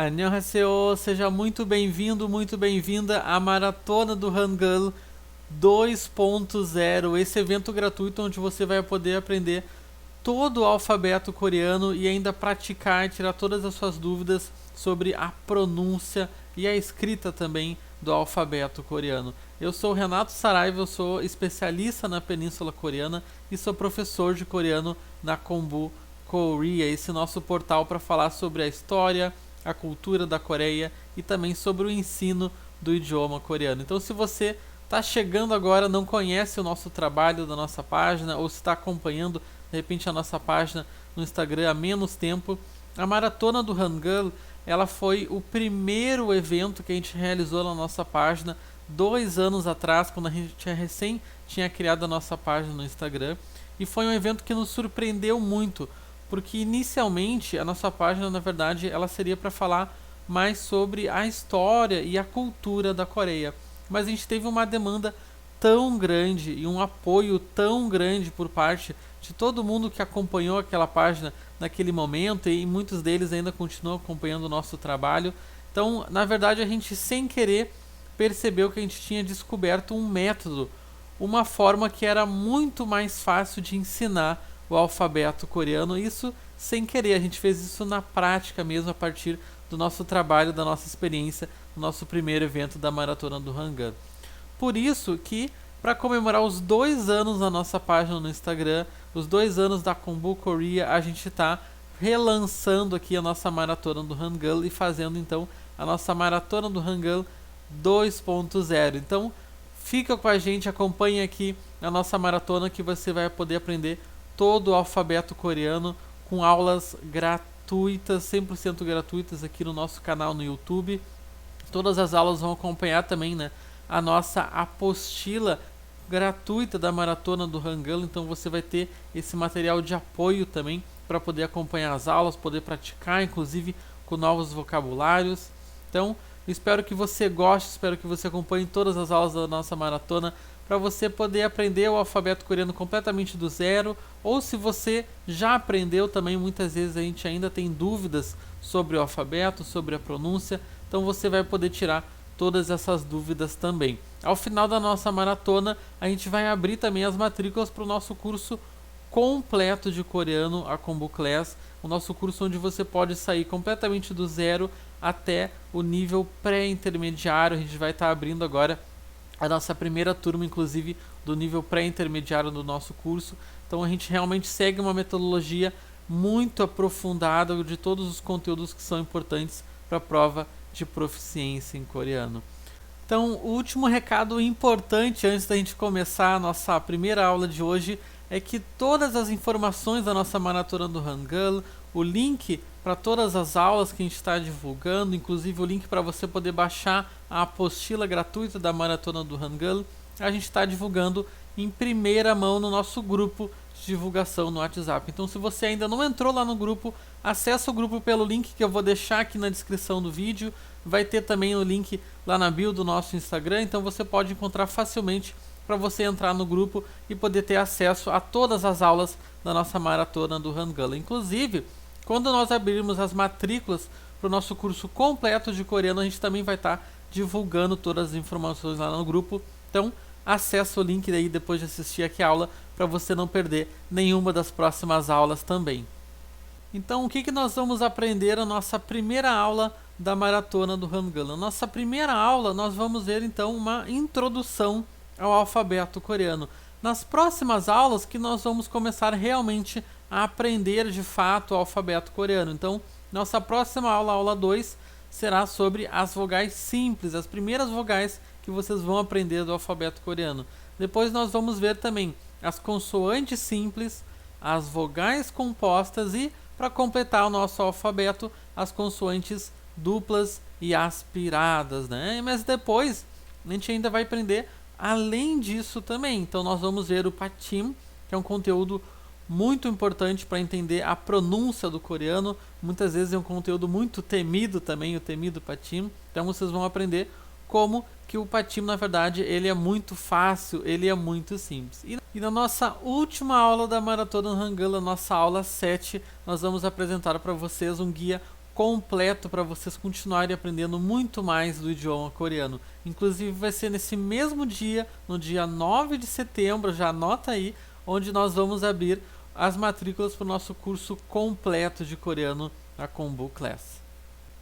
Annyeonghaseyo, seja muito bem-vindo, muito bem-vinda à Maratona do Hangul 2.0, esse evento gratuito onde você vai poder aprender todo o alfabeto coreano e ainda praticar e tirar todas as suas dúvidas sobre a pronúncia e a escrita também do alfabeto coreano. Eu sou o Renato Saraiva, eu sou especialista na Península Coreana e sou professor de coreano na Kombu Korea, esse nosso portal para falar sobre a história, a cultura da Coreia e também sobre o ensino do idioma coreano. Então, se você está chegando agora, não conhece o nosso trabalho da nossa página ou se está acompanhando de repente a nossa página no Instagram há menos tempo, a Maratona do Hangul, ela foi o primeiro evento que a gente realizou na nossa página 2 anos atrás, quando a gente recém tinha criado a nossa página no Instagram, e foi um evento que nos surpreendeu muito, porque inicialmente a nossa página, na verdade, ela seria para falar mais sobre a história e a cultura da Coreia, mas a gente teve uma demanda tão grande e um apoio tão grande por parte de todo mundo que acompanhou aquela página naquele momento, e muitos deles ainda continuam acompanhando o nosso trabalho. Então, na verdade, a gente sem querer percebeu que a gente tinha descoberto um método, uma forma que era muito mais fácil de ensinar o alfabeto coreano. Isso sem querer, a gente fez isso na prática mesmo, a partir do nosso trabalho, da nossa experiência, no nosso primeiro evento da Maratona do Hangul. Por isso que, para comemorar os 2 anos da nossa página no Instagram, os 2 anos da Kombu Korea, a gente está relançando aqui a nossa Maratona do Hangul e fazendo então a nossa Maratona do Hangul 2.0. Então, fica com a gente, acompanhe aqui a nossa maratona que você vai poder aprender todo o alfabeto coreano com aulas gratuitas, 100% gratuitas aqui no nosso canal no YouTube. Todas as aulas vão acompanhar também, né, a nossa apostila gratuita da Maratona do Hangul, então você vai ter esse material de apoio também para poder acompanhar as aulas, poder praticar, inclusive com novos vocabulários. Então, espero que você goste, espero que você acompanhe todas as aulas da nossa maratona para você poder aprender o alfabeto coreano completamente do zero, ou se você já aprendeu também, muitas vezes a gente ainda tem dúvidas sobre o alfabeto, sobre a pronúncia, então você vai poder tirar todas essas dúvidas também. Ao final da nossa maratona, a gente vai abrir também as matrículas para o nosso curso completo de coreano, a Kombu Class, o nosso curso onde você pode sair completamente do zero até o nível pré-intermediário. A gente vai estar abrindo agora a nossa primeira turma, inclusive, do nível pré-intermediário do nosso curso. Então a gente realmente segue uma metodologia muito aprofundada de todos os conteúdos que são importantes para a prova de proficiência em coreano. Então, o último recado importante antes da gente começar a nossa primeira aula de hoje é que todas as informações da nossa maratona do Hangul, o link para todas as aulas que a gente está divulgando, inclusive o link para você poder baixar a apostila gratuita da maratona do Hangul, a gente está divulgando em primeira mão no nosso grupo de divulgação no WhatsApp. Então, se você ainda não entrou lá no grupo, acessa o grupo pelo link que eu vou deixar aqui na descrição do vídeo. Vai ter também o link lá na bio do nosso Instagram, então você pode encontrar facilmente para você entrar no grupo e poder ter acesso a todas as aulas da nossa maratona do Hangul. Inclusive, quando nós abrirmos as matrículas para o nosso curso completo de coreano, a gente também vai estar divulgando todas as informações lá no grupo. Então, acessa o link daí depois de assistir aqui a aula para você não perder nenhuma das próximas aulas também. Então, o que nós vamos aprender na nossa primeira aula da Maratona do Hangul? Na nossa primeira aula, nós vamos ver então uma introdução ao alfabeto coreano. Nas próximas aulas que nós vamos começar realmente a aprender de fato o alfabeto coreano. Então, nossa próxima aula, aula 2, será sobre as vogais simples, as primeiras vogais que vocês vão aprender do alfabeto coreano. Depois nós vamos ver também as consoantes simples, as vogais compostas e, para completar o nosso alfabeto, as consoantes duplas e aspiradas, né? Mas depois a gente ainda vai aprender além disso também. Então nós vamos ver o Pachim, que é um conteúdo muito importante para entender a pronúncia do coreano. Muitas vezes é um conteúdo muito temido também, o temido Pachim. Então vocês vão aprender como que o Pachim, na verdade, ele é muito fácil, ele é muito simples. E na nossa última aula da Maratona Hangul, a nossa aula 7, nós vamos apresentar para vocês um guia completo para vocês continuarem aprendendo muito mais do idioma coreano. Inclusive vai ser nesse mesmo dia, no dia 9 de setembro, já anota aí, onde nós vamos abrir as matrículas para o nosso curso completo de coreano, a Kombu Class.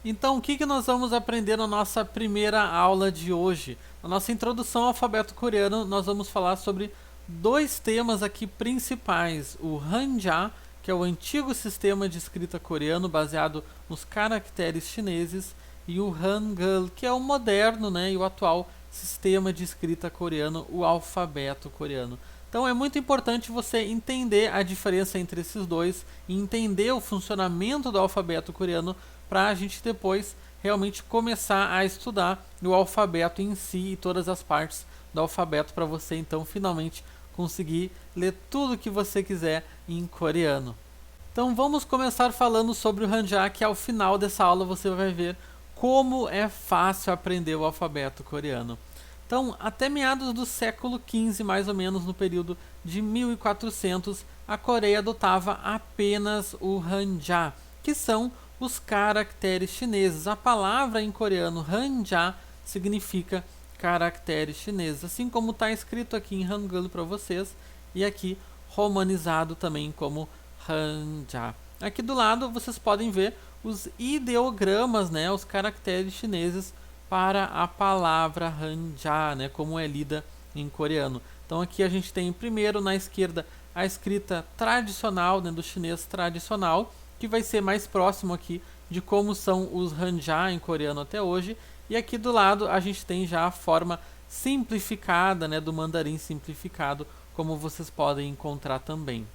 Então, o que nós vamos aprender na nossa primeira aula de hoje? Na nossa introdução ao alfabeto coreano, nós vamos falar sobre 2 temas aqui principais. O Hanja, que é o antigo sistema de escrita coreano baseado nos caracteres chineses, e o Hangul, que é o moderno, né, e o atual sistema de escrita coreano, o alfabeto coreano. Então é muito importante você entender a diferença entre esses dois e entender o funcionamento do alfabeto coreano para a gente depois realmente começar a estudar o alfabeto em si e todas as partes do alfabeto para você então finalmente conseguir ler tudo que você quiser em coreano. Então vamos começar falando sobre o Hanja, que ao final dessa aula você vai ver como é fácil aprender o alfabeto coreano. Então, até meados do século XV, mais ou menos no período de 1400, a Coreia adotava apenas o Hanja, que são os caracteres chineses. A palavra em coreano Hanja significa caracteres chineses, assim como está escrito aqui em Hangul para vocês, e aqui romanizado também como Hanja. Aqui do lado vocês podem ver os ideogramas, né, os caracteres chineses para a palavra Hanja, né, como é lida em coreano. Então aqui a gente tem primeiro na esquerda a escrita tradicional, né, do chinês tradicional, que vai ser mais próximo aqui de como são os Hanja em coreano até hoje. E aqui do lado a gente tem já a forma simplificada, né, do mandarim simplificado, como vocês podem encontrar também.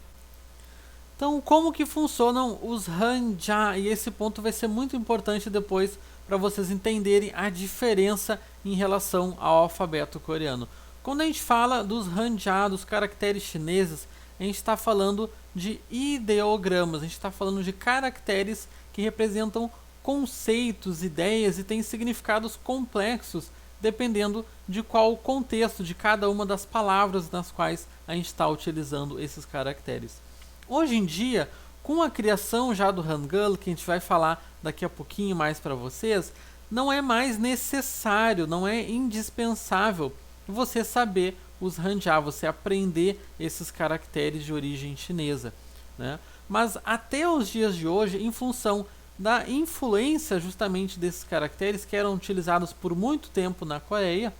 Então, como que funcionam os Hanja? E esse ponto vai ser muito importante depois para vocês entenderem a diferença em relação ao alfabeto coreano. Quando a gente fala dos Hanja, dos caracteres chineses, a gente está falando de ideogramas, a gente está falando de caracteres que representam conceitos, ideias e têm significados complexos, dependendo de qual o contexto de cada uma das palavras nas quais a gente está utilizando esses caracteres. Hoje em dia, com a criação já do Hangul, que a gente vai falar daqui a pouquinho mais para vocês, não é mais necessário, não é indispensável você saber os Hanja, você aprender esses caracteres de origem chinesa, né? Mas até os dias de hoje, em função da influência justamente desses caracteres que eram utilizados por muito tempo na Coreia,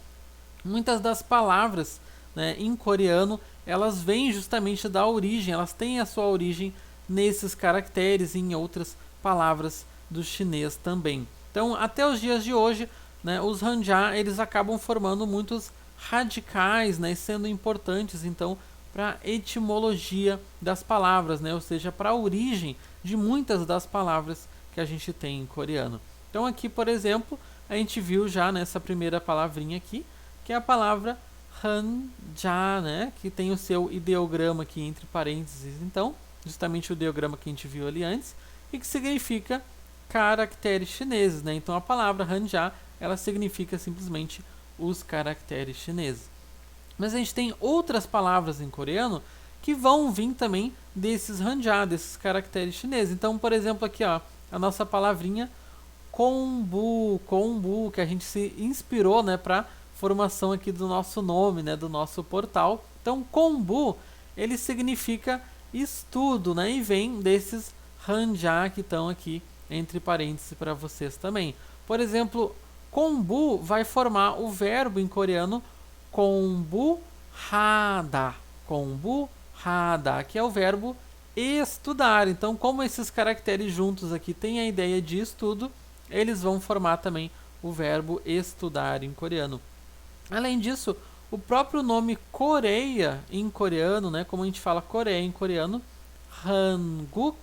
muitas das palavras, né, em coreano, elas vêm justamente da origem, elas têm a sua origem nesses caracteres e em outras palavras do chinês também. Então, até os dias de hoje, né, os Hanja, eles acabam formando muitos radicais, né, sendo importantes então para a etimologia das palavras, né, ou seja, para a origem de muitas das palavras que a gente tem em coreano. Então aqui, por exemplo, a gente viu já nessa primeira palavrinha aqui, que é a palavra Hanja, né, que tem o seu ideograma aqui entre parênteses, então, justamente o ideograma que a gente viu ali antes, e que significa caracteres chineses, né? Então a palavra Hanja, ela significa simplesmente os caracteres chineses. Mas a gente tem outras palavras em coreano que vão vir também desses Hanja, desses caracteres chineses. Então, por exemplo, aqui, ó, a nossa palavrinha Kombu, que a gente se inspirou, né, para formação aqui do nosso nome, né, do nosso portal. Então, Kombu, ele significa estudo, né, e vem desses Hanja que estão aqui entre parênteses para vocês também. Por exemplo, Kombu vai formar o verbo em coreano kombu hada, que é o verbo estudar. Então, como esses caracteres juntos aqui têm a ideia de estudo, eles vão formar também o verbo estudar em coreano. Além disso, o próprio nome Coreia em coreano, né, como a gente fala Coreia em coreano, Hanguk,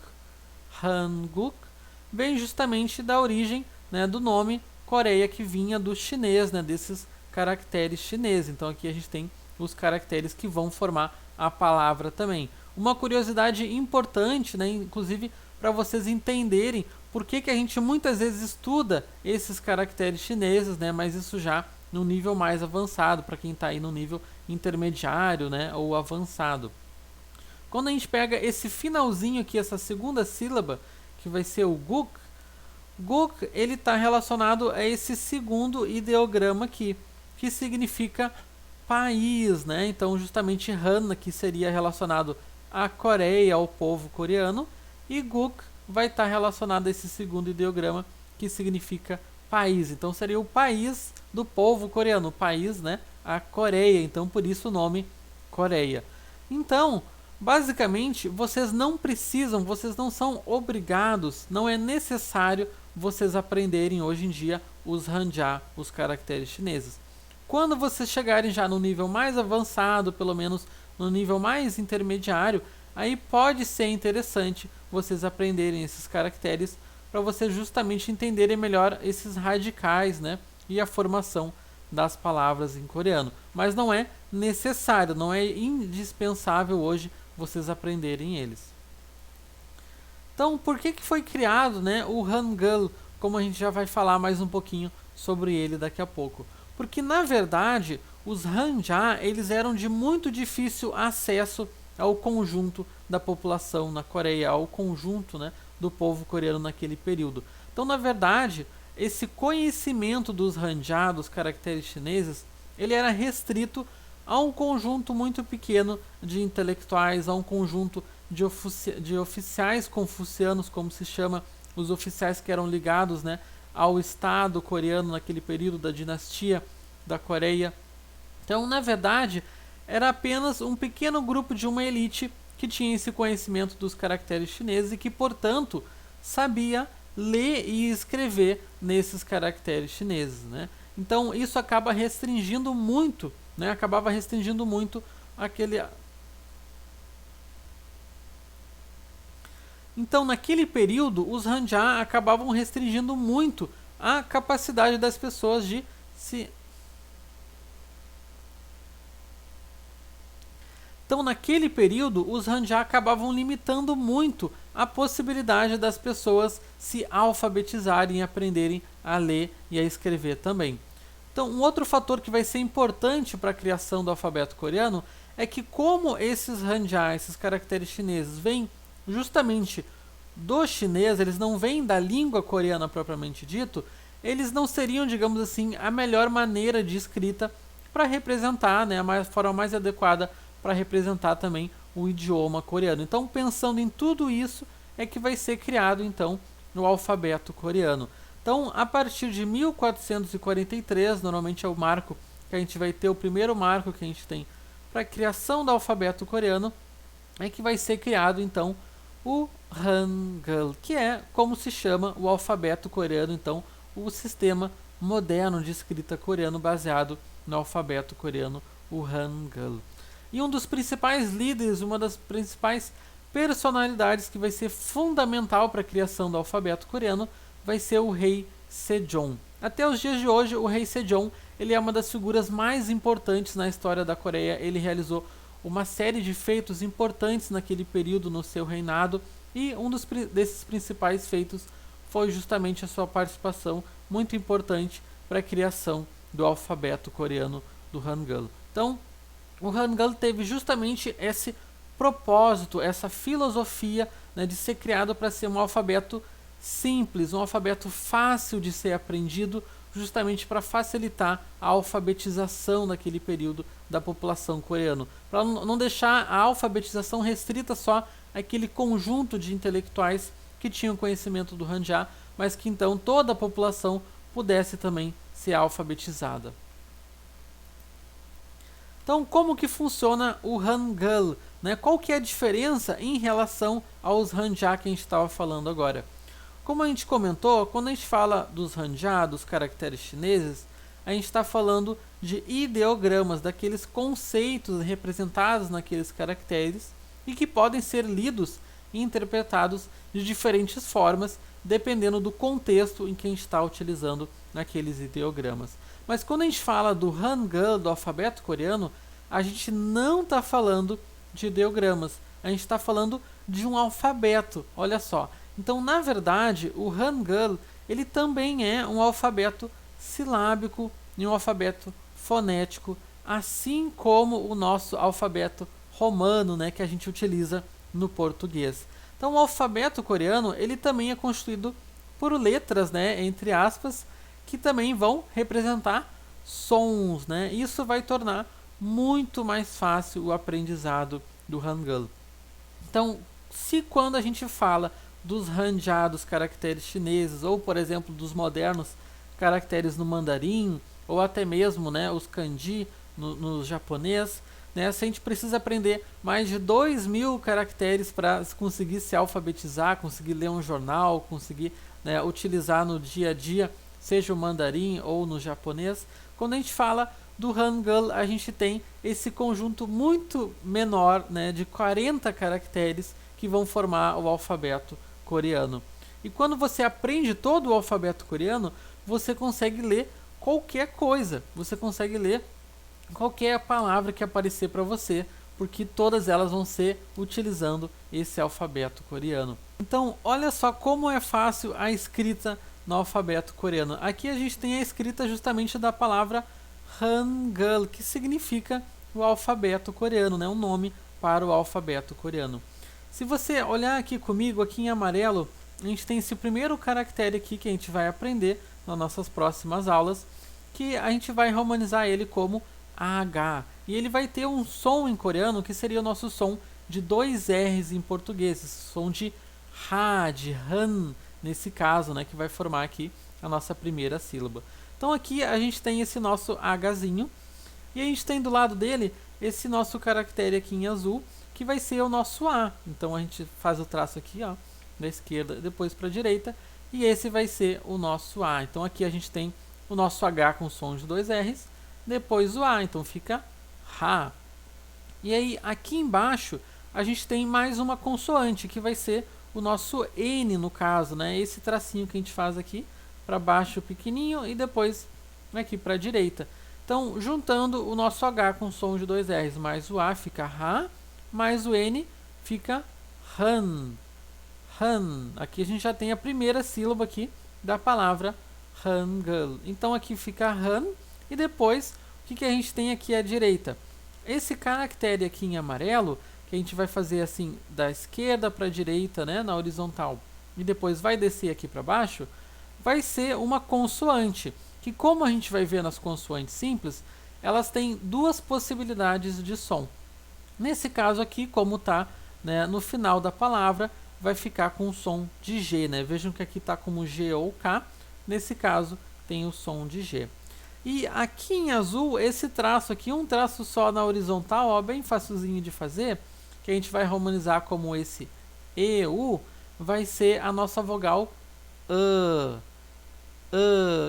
vem justamente da origem, né, do nome Coreia, que vinha do chinês, né, desses caracteres chineses. Então aqui a gente tem os caracteres que vão formar a palavra também. Uma curiosidade importante, né, inclusive para vocês entenderem por que a gente muitas vezes estuda esses caracteres chineses, né, mas isso já no nível mais avançado, para quem está aí no nível intermediário, né, ou avançado. Quando a gente pega esse finalzinho aqui, essa segunda sílaba, que vai ser o guk Guk, ele está relacionado a esse segundo ideograma aqui, que significa país, né? Então, justamente Han, que seria relacionado à Coreia, ao povo coreano, e Guk vai estar relacionado a esse segundo ideograma, que significa país. Então, seria o país do povo coreano, o país, né? A Coreia. Então, por isso o nome Coreia. Então, basicamente, vocês não precisam, vocês não são obrigados, não é necessário vocês aprenderem hoje em dia os hanja, os caracteres chineses. Quando vocês chegarem já no nível mais avançado, pelo menos no nível mais intermediário, aí pode ser interessante vocês aprenderem esses caracteres para vocês justamente entenderem melhor esses radicais, né? E a formação das palavras em coreano. Mas não é necessário, não é indispensável hoje vocês aprenderem eles. Então, por que foi criado, né, o Hangul, como a gente já vai falar mais um pouquinho sobre ele daqui a pouco? Porque, na verdade, os hanja, eles eram de muito difícil acesso ao conjunto da população na Coreia, ao conjunto, né, do povo coreano naquele período. Então, na verdade, esse conhecimento dos hanja, dos caracteres chineses, ele era restrito a um conjunto muito pequeno de intelectuais, a um conjunto de oficiais confucianos, como se chama, os oficiais que eram ligados, né, ao Estado coreano naquele período da dinastia da Coreia. Então, na verdade, era apenas um pequeno grupo de uma elite que tinha esse conhecimento dos caracteres chineses e que, portanto, sabia ler e escrever nesses caracteres chineses, né? Então, isso acaba restringindo muito, né? Acabava restringindo muito aquele... Então, naquele período, os hanja acabavam restringindo muito a capacidade das pessoas de se... Então, naquele período, os hanja acabavam limitando muito a possibilidade das pessoas se alfabetizarem e aprenderem a ler e a escrever também. Então, um outro fator que vai ser importante para a criação do alfabeto coreano é que, como esses hanja, esses caracteres chineses, vêm justamente do chinês, eles não vêm da língua coreana propriamente dito, eles não seriam, digamos assim, a melhor maneira de escrita para representar, né, a forma mais adequada para representar também o idioma coreano. Então, pensando em tudo isso, é que vai ser criado, então, o alfabeto coreano. Então, a partir de 1443, normalmente é o marco que a gente vai ter, o primeiro marco que a gente tem para a criação do alfabeto coreano, é que vai ser criado, então, o Hangul, que é como se chama o alfabeto coreano, então, o sistema moderno de escrita coreano baseado no alfabeto coreano, o Hangul. E um dos principais líderes, uma das principais personalidades que vai ser fundamental para a criação do alfabeto coreano vai ser o rei Sejong. Até os dias de hoje, o rei Sejong, ele é uma das figuras mais importantes na história da Coreia. Ele realizou uma série de feitos importantes naquele período no seu reinado, e um desses principais feitos foi justamente a sua participação muito importante para a criação do alfabeto coreano do Hangul. Então, o Hangul teve justamente esse propósito, essa filosofia, né, de ser criado para ser um alfabeto simples, um alfabeto fácil de ser aprendido, justamente para facilitar a alfabetização naquele período da população coreana, para não deixar a alfabetização restrita só àquele conjunto de intelectuais que tinham conhecimento do hanja, mas que então toda a população pudesse também ser alfabetizada. Então, como que funciona o Hangul, né? Qual que é a diferença em relação aos hanja que a gente estava falando agora? Como a gente comentou, quando a gente fala dos hanja, dos caracteres chineses, a gente está falando de ideogramas, daqueles conceitos representados naqueles caracteres e que podem ser lidos e interpretados de diferentes formas, dependendo do contexto em que a gente está utilizando naqueles ideogramas. Mas quando a gente fala do Hangul, do alfabeto coreano, a gente não está falando de ideogramas, a gente está falando de um alfabeto, olha só. Então, na verdade, o Hangul, ele também é um alfabeto silábico e um alfabeto fonético, assim como o nosso alfabeto romano, né, que a gente utiliza no português. Então, o alfabeto coreano, ele também é constituído por letras, né, entre aspas, que também vão representar sons, né? Isso vai tornar muito mais fácil o aprendizado do Hangul. Então, se quando a gente fala dos Hanja, dos caracteres chineses, ou por exemplo dos modernos caracteres no mandarim, ou até mesmo, né, os kanji no japonês, né, se a gente precisa aprender mais de 2.000 caracteres para conseguir se alfabetizar, conseguir ler um jornal, conseguir, né, utilizar no dia a dia, seja o mandarim ou no japonês, quando a gente fala do Hangul, a gente tem esse conjunto muito menor, né, de 40 caracteres que vão formar o alfabeto coreano. E quando você aprende todo o alfabeto coreano, você consegue ler qualquer coisa, você consegue ler qualquer palavra que aparecer para você, porque todas elas vão ser utilizando esse alfabeto coreano. Então, olha só como é fácil a escrita no alfabeto coreano. Aqui a gente tem a escrita justamente da palavra Hangul, que significa o alfabeto coreano, né? Um nome para o alfabeto coreano. Se você olhar aqui comigo, aqui em amarelo, a gente tem esse primeiro caractere aqui que a gente vai aprender nas nossas próximas aulas, que a gente vai romanizar ele como H. E ele vai ter um som em coreano que seria o nosso som de 2 R's em português, som de Ha, de Han, nesse caso, né, que vai formar aqui a nossa primeira sílaba. Então aqui a gente tem esse nosso Hzinho, e a gente tem do lado dele esse nosso caractere aqui em azul, que vai ser o nosso A. Então a gente faz o traço aqui, ó, da esquerda depois para a direita, e esse vai ser o nosso A. Então aqui a gente tem o nosso H com som de 2 R's, depois o A, então fica Ha. E aí aqui embaixo a gente tem mais uma consoante, que vai ser o nosso N no caso, né? Esse tracinho que a gente faz aqui para baixo pequenininho e depois aqui para a direita. Então, juntando o nosso H com som de 2 R's mais o A fica Ha, mais o N fica Han. Han. Aqui a gente já tem a primeira sílaba aqui da palavra Hangul. Então aqui fica Han e depois o que a gente tem aqui à direita? Esse caractere aqui em amarelo, que a gente vai fazer assim da esquerda para a direita, né, na horizontal, e depois vai descer aqui para baixo, vai ser uma consoante, que como a gente vai ver nas consoantes simples, elas têm duas possibilidades de som. Nesse caso aqui, como está, né, no final da palavra, vai ficar com o som de G, né? Vejam que aqui está como G ou K, nesse caso tem o som de G. E aqui em azul, esse traço aqui, um traço só na horizontal, ó, bem facilzinho de fazer, que a gente vai romanizar como esse EU, vai ser a nossa vogal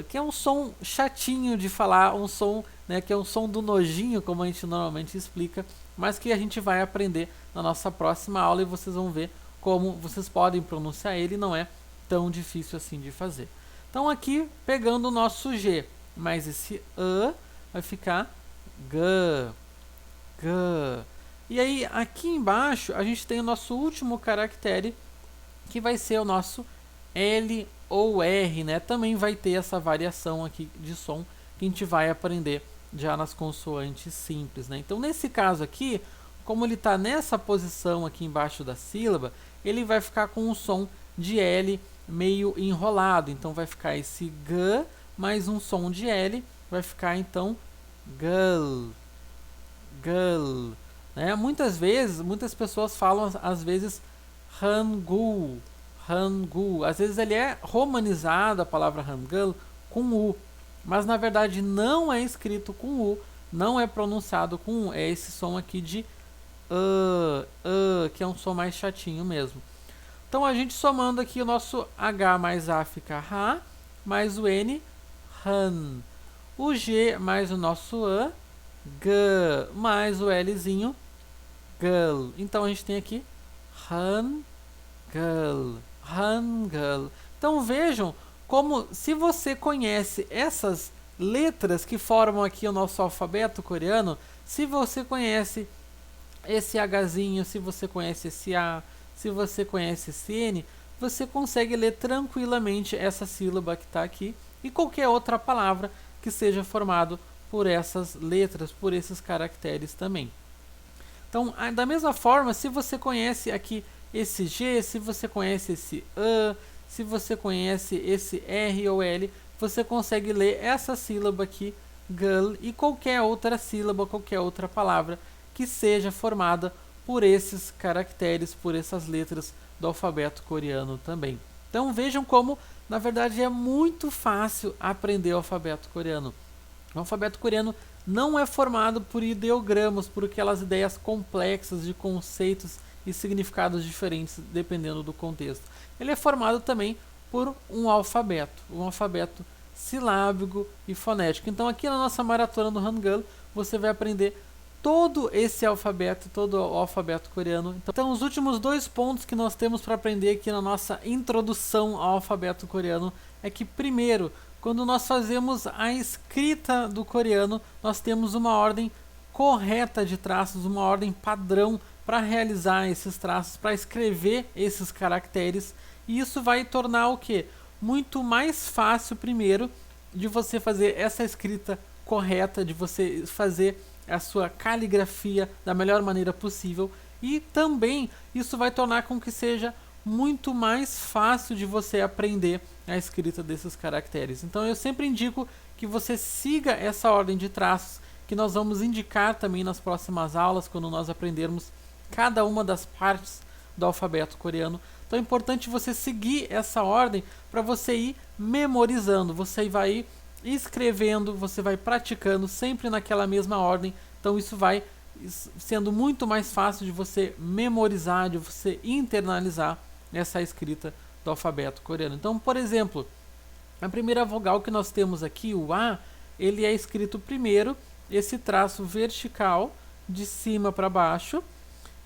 que é um som chatinho de falar, um som, né, que é um som do nojinho, como a gente normalmente explica, mas que a gente vai aprender na nossa próxima aula e vocês vão ver como vocês podem pronunciar ele, não é tão difícil assim de fazer. Então aqui, pegando o nosso G, mais esse vai ficar G, G. E aí, aqui embaixo, a gente tem o nosso último caractere, que vai ser o nosso L ou R, né? Também vai ter essa variação aqui de som que a gente vai aprender já nas consoantes simples, né? Então, nesse caso aqui, como ele está nessa posição aqui embaixo da sílaba, ele vai ficar com um som de L meio enrolado. Então, vai ficar esse G mais um som de L, vai ficar então Gul, Gul. Né? Muitas pessoas falam às vezes Hangul, Hangul. Às vezes ele é romanizado, a palavra Hangul, com U, mas na verdade não é escrito com U, não é pronunciado com U, é esse som aqui de que é um som mais chatinho mesmo. Então a gente somando aqui o nosso H mais A fica Ha, mais o N, Han. O G mais o nosso A, G, mais o Lzinho, Gul. Então a gente tem aqui Hangul, Hangul. Então vejam como, se você conhece essas letras que formam aqui o nosso alfabeto coreano, se você conhece esse Hzinho, se você conhece esse A, se você conhece esse N, você consegue ler tranquilamente essa sílaba que está aqui e qualquer outra palavra que seja formado por essas letras, por esses caracteres também. Então, da mesma forma, se você conhece aqui esse G, se você conhece esse A, se você conhece esse R ou L, você consegue ler essa sílaba aqui, girl, e qualquer outra sílaba, qualquer outra palavra que seja formada por esses caracteres, por essas letras do alfabeto coreano também. Então vejam como, na verdade, é muito fácil aprender o alfabeto coreano. O alfabeto coreano não é formado por ideogramas, por aquelas ideias complexas de conceitos e significados diferentes dependendo do contexto. Ele é formado também por um alfabeto silábico e fonético. Então aqui na nossa maratona do Hangul, você vai aprender todo esse alfabeto, todo o alfabeto coreano. Então os últimos 2 pontos que nós temos para aprender aqui na nossa introdução ao alfabeto coreano é que, primeiro, quando nós fazemos a escrita do coreano, nós temos uma ordem correta de traços, uma ordem padrão para realizar esses traços, para escrever esses caracteres, e isso vai tornar o quê? Muito mais fácil, primeiro, de você fazer essa escrita correta, de você fazer a sua caligrafia da melhor maneira possível, e também isso vai tornar com que seja muito mais fácil de você aprender a escrita desses caracteres. Então eu sempre indico que você siga essa ordem de traços, que nós vamos indicar também nas próximas aulas, quando nós aprendermos cada uma das partes do alfabeto coreano. Então é importante você seguir essa ordem para você ir memorizando, você vai ir escrevendo, você vai praticando sempre naquela mesma ordem. Então isso vai sendo muito mais fácil de você memorizar, de você internalizar essa escrita do alfabeto coreano. Então, por exemplo, a primeira vogal que nós temos aqui, o A, ele é escrito primeiro esse traço vertical de cima para baixo,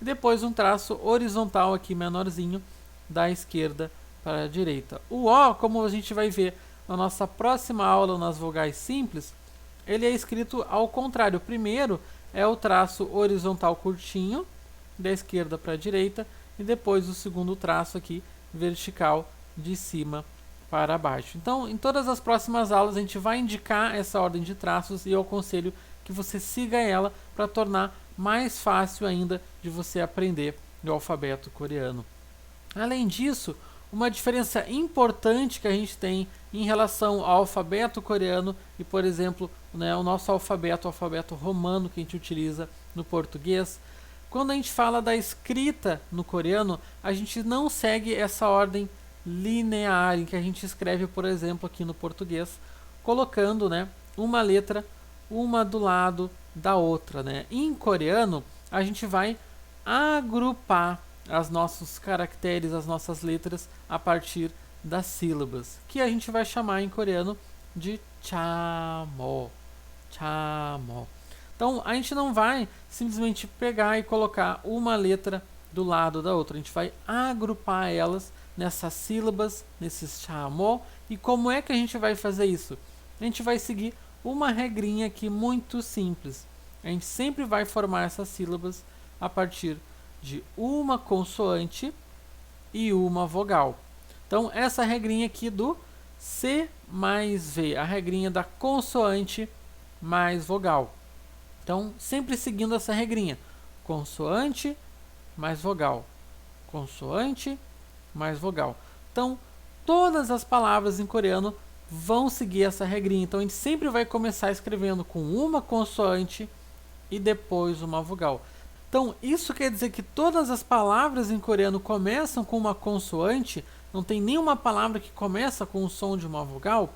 e depois um traço horizontal aqui menorzinho da esquerda para a direita. O O, como a gente vai ver na nossa próxima aula nas vogais simples, ele é escrito ao contrário. Primeiro é o traço horizontal curtinho da esquerda para a direita, e depois o segundo traço aqui vertical de cima para baixo. Então, em todas as próximas aulas a gente vai indicar essa ordem de traços, e eu aconselho que você siga ela para tornar mais fácil ainda de você aprender o alfabeto coreano. Além disso, uma diferença importante que a gente tem em relação ao alfabeto coreano e, por exemplo, o nosso alfabeto, o alfabeto romano que a gente utiliza no português, quando a gente fala da escrita no coreano, a gente não segue essa ordem linear em que a gente escreve, por exemplo, aqui no português, colocando uma letra uma do lado da outra. Em coreano, a gente vai agrupar os nossos caracteres, as nossas letras, a partir das sílabas, que a gente vai chamar em coreano de chamo. Chamo. Então, a gente não vai simplesmente pegar e colocar uma letra do lado da outra. A gente vai agrupar elas nessas sílabas, nesses chamo. E como é que a gente vai fazer isso? A gente vai seguir uma regrinha aqui muito simples. A gente sempre vai formar essas sílabas a partir de uma consoante e uma vogal. Então, essa regrinha aqui do C mais V, a regrinha da consoante mais vogal. Então, sempre seguindo essa regrinha, consoante mais vogal, consoante mais vogal. Então, todas as palavras em coreano vão seguir essa regrinha. Então, a gente sempre vai começar escrevendo com uma consoante e depois uma vogal. Então, isso quer dizer que todas as palavras em coreano começam com uma consoante? Não tem nenhuma palavra que começa com o som de uma vogal?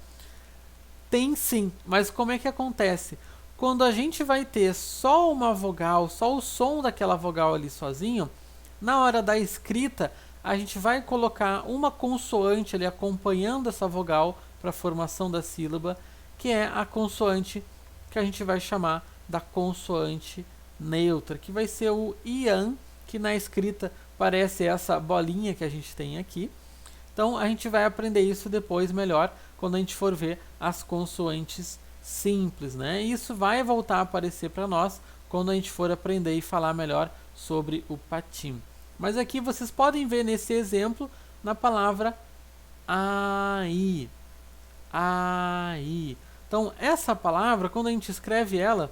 Tem sim, mas como é que acontece? Quando a gente vai ter só uma vogal, só o som daquela vogal ali sozinho, na hora da escrita, a gente vai colocar uma consoante ali acompanhando essa vogal para a formação da sílaba, que é a consoante que a gente vai chamar da consoante neutra, que vai ser o ian, que na escrita parece essa bolinha que a gente tem aqui. Então a gente vai aprender isso depois melhor quando a gente for ver as consoantes simples, Isso vai voltar a aparecer para nós quando a gente for aprender e falar melhor sobre o patim. Mas aqui vocês podem ver nesse exemplo na palavra ai. Ai. Então essa palavra, quando a gente escreve ela,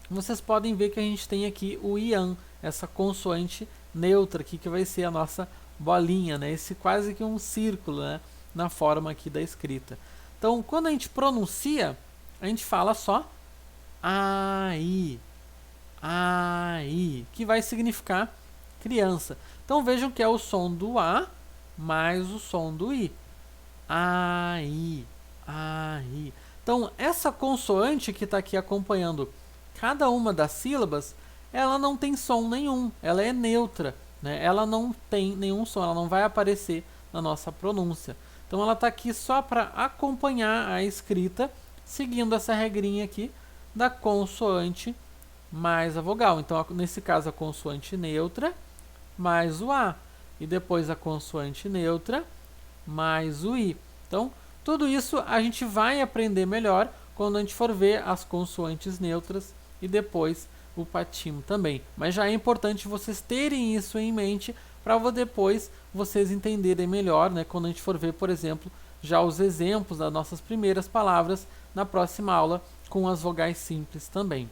vocês podem ver que a gente tem aqui o ian, essa consoante neutra aqui, que vai ser a nossa bolinha, Esse quase que um círculo, na forma aqui da escrita. Então, quando a gente pronuncia, a gente fala só ai, ai, que vai significar criança. Então, vejam que é o som do A mais o som do I. Ai, ai. Então, essa consoante que está aqui acompanhando cada uma das sílabas, ela não tem som nenhum, ela é neutra, né? Ela não tem nenhum som, ela não vai aparecer na nossa pronúncia. Então, ela está aqui só para acompanhar a escrita, seguindo essa regrinha aqui da consoante mais a vogal. Então, nesse caso, a consoante neutra mais o A. E depois a consoante neutra mais o I. Então, tudo isso a gente vai aprender melhor quando a gente for ver as consoantes neutras e depois o patim também. Mas já é importante vocês terem isso em mente para depois vocês entenderem melhor, né? Quando a gente for ver, por exemplo, já os exemplos das nossas primeiras palavras na próxima aula com as vogais simples também.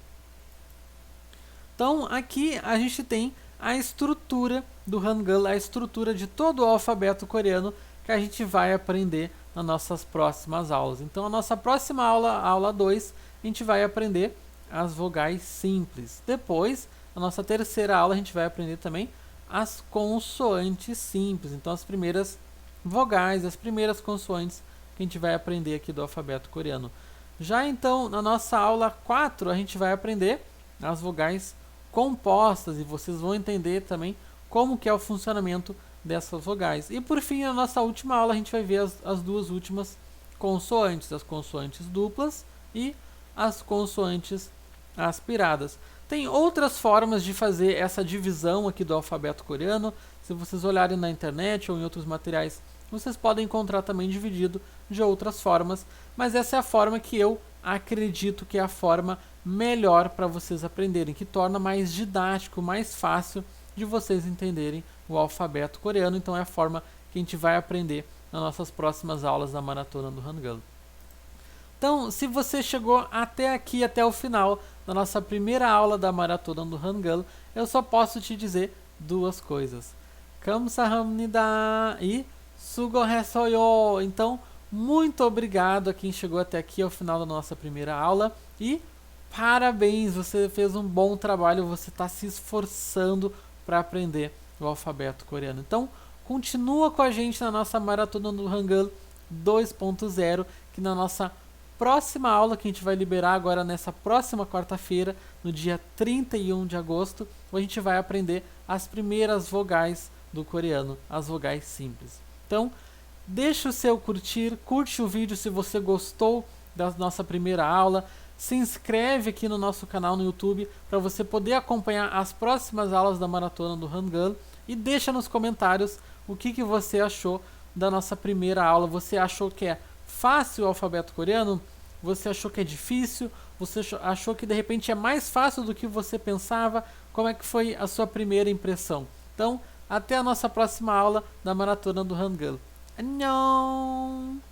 Então, aqui a gente tem a estrutura do Hangul, a estrutura de todo o alfabeto coreano que a gente vai aprender nas nossas próximas aulas. Então, a nossa próxima aula, a aula 2, a gente vai aprender as vogais simples. Depois, a nossa terceira aula, a gente vai aprender também as consoantes simples. Então, as primeiras vogais, as primeiras consoantes que a gente vai aprender aqui do alfabeto coreano. Já então, na nossa aula 4, a gente vai aprender as vogais compostas e vocês vão entender também como que é o funcionamento dessas vogais. E por fim, na nossa última aula, a gente vai ver as duas últimas consoantes, as consoantes duplas e as consoantes aspiradas. Tem outras formas de fazer essa divisão aqui do alfabeto coreano. Se vocês olharem na internet ou em outros materiais, vocês podem encontrar também dividido de outras formas, mas essa é a forma que eu acredito que é a forma melhor para vocês aprenderem, que torna mais didático, mais fácil de vocês entenderem o alfabeto coreano. Então é a forma que a gente vai aprender nas nossas próximas aulas da Maratona do Hangul. Então, se você chegou até aqui, até o final da nossa primeira aula da Maratona do Hangul, eu só posso te dizer duas coisas. Kamsahamnida e Sugohaseyo. Então, muito obrigado a quem chegou até aqui ao final da nossa primeira aula e parabéns, você fez um bom trabalho, você está se esforçando para aprender o alfabeto coreano. Então, continua com a gente na nossa Maratona do Hangul 2.0, que na nossa próxima aula, que a gente vai liberar agora nessa próxima quarta-feira, no dia 31 de agosto, a gente vai aprender as primeiras vogais do coreano, as vogais simples. Então, deixa o seu curtir, curte o vídeo se você gostou da nossa primeira aula, se inscreve aqui no nosso canal no YouTube para você poder acompanhar as próximas aulas da Maratona do Hangul e deixa nos comentários o que você achou da nossa primeira aula. Você achou que é fácil o alfabeto coreano? Você achou que é difícil? Você achou que de repente é mais fácil do que você pensava? Como é que foi a sua primeira impressão? Então, até a nossa próxima aula da Maratona do Hangul. Annyeong!